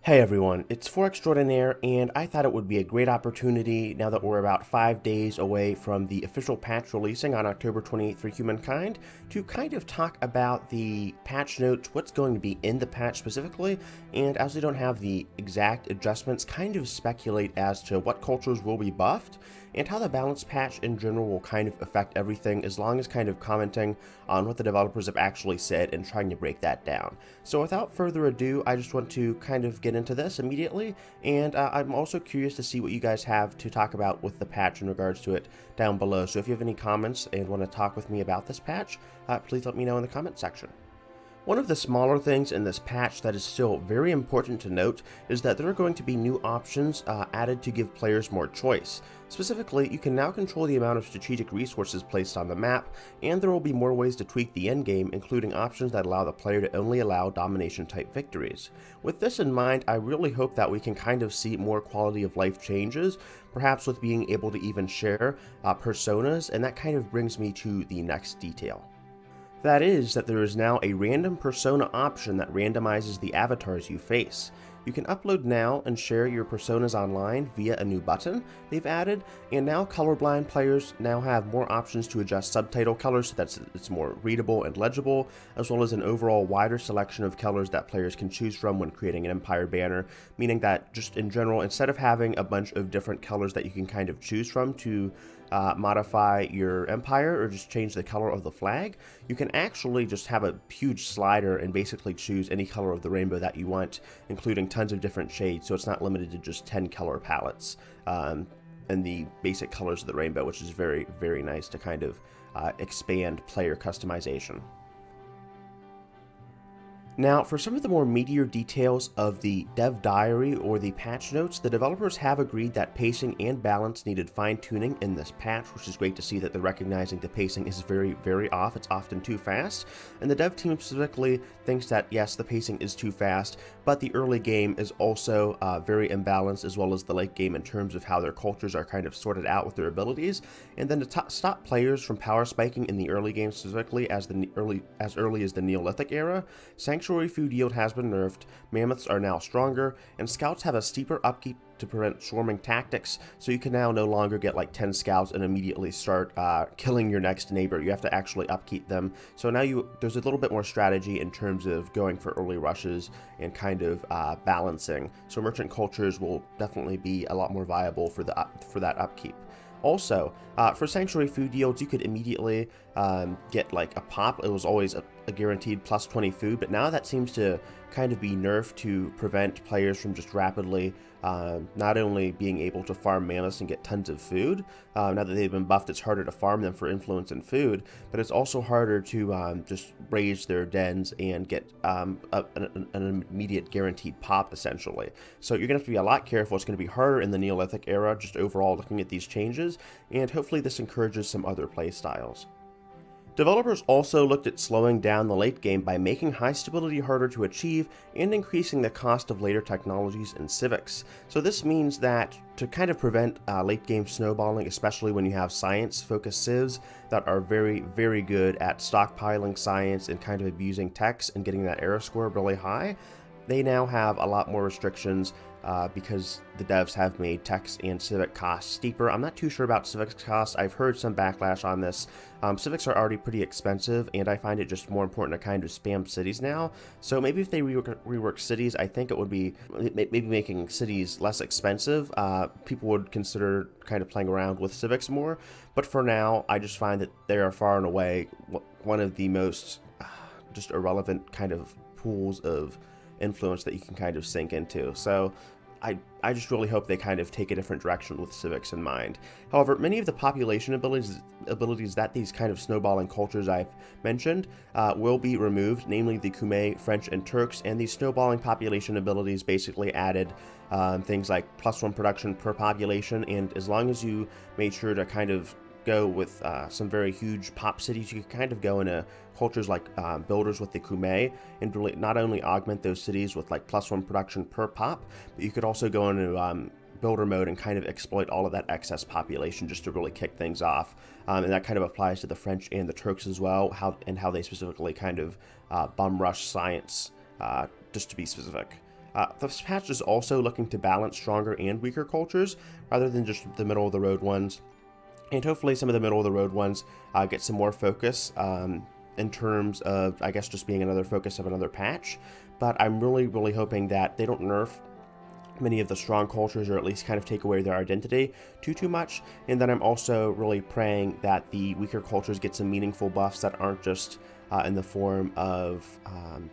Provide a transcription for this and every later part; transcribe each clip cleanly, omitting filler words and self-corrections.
Hey everyone, it's 4 Extraordinaire, and I thought it would be a great opportunity now that we're about 5 days away from the official patch releasing on October 28th for Humankind to kind of talk about the patch notes, what's going to be in the patch specifically, and as we don't have the exact adjustments, kind of speculate as to what cultures will be buffed and how the balance patch in general will kind of affect everything, as long as kind of commenting on what the developers have actually said and trying to break that down. So without further ado, I just want to kind of get into this immediately, and I'm also curious to see what you guys have to talk about with the patch in regards to it down below. So if you have any comments and want to talk with me about this patch, please let me know in the comment section. One of the smaller things in this patch that is still very important to note is that there are going to be new options added to give players more choice. Specifically, you can now control the amount of strategic resources placed on the map, and there will be more ways to tweak the endgame, including options that allow the player to only allow domination-type victories. With this in mind, I really hope that we can kind of see more quality of life changes, perhaps with being able to even share personas, and that kind of brings me to the next detail. That is that there is now a random persona option that randomizes the avatars you face. You can upload now and share your personas online via a new button they've added, and now colorblind players now have more options to adjust subtitle colors so that it's more readable and legible, as well as an overall wider selection of colors that players can choose from when creating an Empire banner, meaning that just in general, instead of having a bunch of different colors that you can kind of choose from to modify your empire or just change the color of the flag, you can actually just have a huge slider and basically choose any color of the rainbow that you want, including tons of different shades, so it's not limited to just 10 color palettes and the basic colors of the rainbow, which is very, very nice to kind of expand player customization. Now, for some of the more meatier details of the dev diary or the patch notes, the developers have agreed that pacing and balance needed fine-tuning in this patch, which is great to see that they're recognizing the pacing is very, very off. It's often too fast, and the dev team specifically thinks that yes, the pacing is too fast, but the early game is also very imbalanced, as well as the late game in terms of how their cultures are kind of sorted out with their abilities. And then to stop players from power spiking in the early game, specifically as early as the Neolithic era, Sanctuary food yield has been nerfed, mammoths are now stronger, and scouts have a steeper upkeep to prevent swarming tactics, so you can now no longer get like 10 scouts and immediately start killing your next neighbor. You have to actually upkeep them, so now there's a little bit more strategy in terms of going for early rushes and kind of balancing, so merchant cultures will definitely be a lot more viable for that upkeep. Also, for Sanctuary food yields, you could immediately get like a pop. It was always a guaranteed plus 20 food, but now that seems to kind of be nerfed to prevent players from just rapidly not only being able to farm mammoths and get tons of food. Now that they've been buffed, it's harder to farm them for influence and food, but it's also harder to just raise their dens and get an immediate guaranteed pop, essentially. So you're going to have to be a lot careful. It's going to be harder in the Neolithic era, just overall looking at these changes, and hopefully this encourages some other play styles. Developers also looked at slowing down the late game by making high stability harder to achieve and increasing the cost of later technologies and civics. So this means that to kind of prevent late game snowballing, especially when you have science focused civs that are very, very good at stockpiling science and kind of abusing techs and getting that error score really high, they now have a lot more restrictions because the devs have made techs and civic costs steeper. I'm not too sure about civics costs. I've heard some backlash on this. Civics are already pretty expensive, and I find it just more important to kind of spam cities now. So maybe if they rework cities, I think it would be maybe making cities less expensive. People would consider kind of playing around with civics more. But for now, I just find that they are far and away one of the most just irrelevant kind of pools of influence that you can kind of sink into. So I just really hope they kind of take a different direction with civics in mind. However, many of the population abilities that these kind of snowballing cultures I've mentioned will be removed, namely the Kume, French, and Turks, and these snowballing population abilities basically added things like +1 production per population, and as long as you made sure to kind of go with some very huge pop cities, you can kind of go into cultures like builders with the Kume and really not only augment those cities with like +1 production per pop, but you could also go into builder mode and kind of exploit all of that excess population just to really kick things off. And that kind of applies to the French and the Turks as well, how they specifically kind of bum rush science, just to be specific. This patch is also looking to balance stronger and weaker cultures rather than just the middle of the road ones. And hopefully some of the middle of the road ones get some more focus in terms of, I guess, just being another focus of another patch. But I'm really hoping that they don't nerf many of the strong cultures, or at least kind of take away their identity too much. And then I'm also really praying that the weaker cultures get some meaningful buffs that aren't just in the form of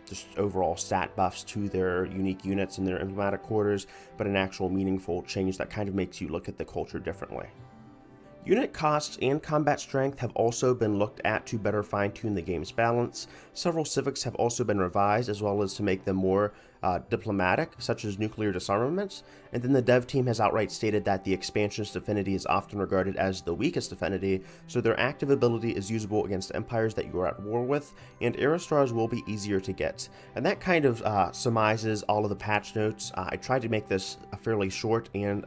just overall stat buffs to their unique units and their emblematic quarters, but an actual meaningful change that kind of makes you look at the culture differently. Unit costs and combat strength have also been looked at to better fine-tune the game's balance. Several civics have also been revised, as well as to make them more diplomatic, such as nuclear disarmaments. And then the dev team has outright stated that the expansionist affinity is often regarded as the weakest affinity, so their active ability is usable against empires that you are at war with, and era stars will be easier to get. And that kind of surmises all of the patch notes. I tried to make this a fairly short and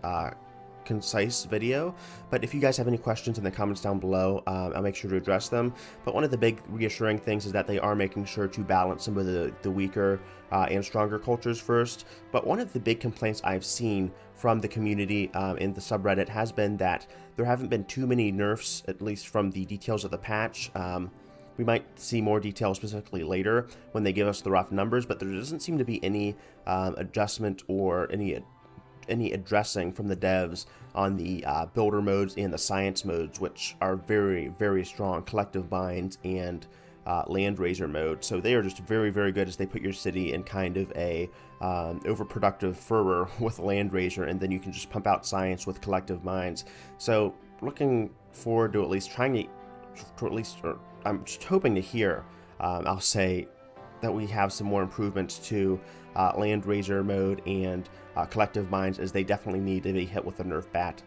concise video, but if you guys have any questions in the comments down below, I'll make sure to address them. But one of the big reassuring things is that they are making sure to balance some of the weaker and stronger cultures first. But one of the big complaints I've seen from the community in the subreddit has been that there haven't been too many nerfs, at least from the details of the patch. We might see more details specifically later when they give us the rough numbers, but there doesn't seem to be any adjustment or any addressing from the devs on the builder modes and the science modes, which are very strong, collective binds and land raiser mode. So they are just very good as they put your city in kind of a overproductive furor with land raiser, and then you can just pump out science with collective minds. So looking forward to at least trying to at least, or I'm just hoping to hear, I'll say, that we have some more improvements to land raiser mode and collective minds, as they definitely need to be hit with a nerf bat.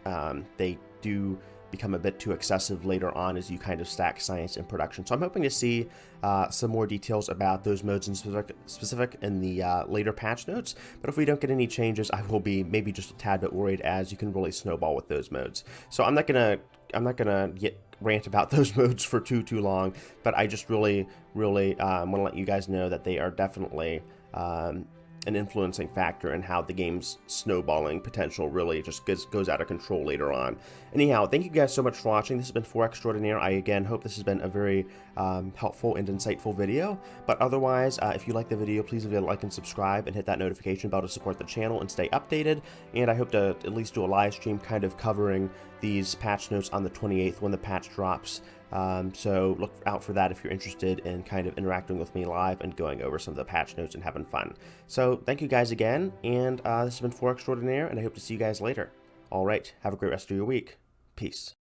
They do become a bit too excessive later on as you kind of stack science in production. So I'm hoping to see some more details about those modes in specific in the later patch notes. But if we don't get any changes, I will be maybe just a tad bit worried, as you can really snowball with those modes. So I'm not gonna rant about those modes for too long, but I just really want to let you guys know that they are definitely an influencing factor in how the game's snowballing potential really just goes out of control later on. Anyhow, thank you guys so much for watching. This has been 4 Extraordinaire. I again hope this has been a very helpful and insightful video. But otherwise, if you like the video, please leave a like and subscribe and hit that notification bell to support the channel and stay updated. And I hope to at least do a live stream kind of covering these patch notes on the 28th when the patch drops. So look out for that if you're interested in kind of interacting with me live and going over some of the patch notes and having fun. So thank you guys again, and this has been 4 Extraordinaire, and I hope to see you guys later. Alright, have a great rest of your week. Peace.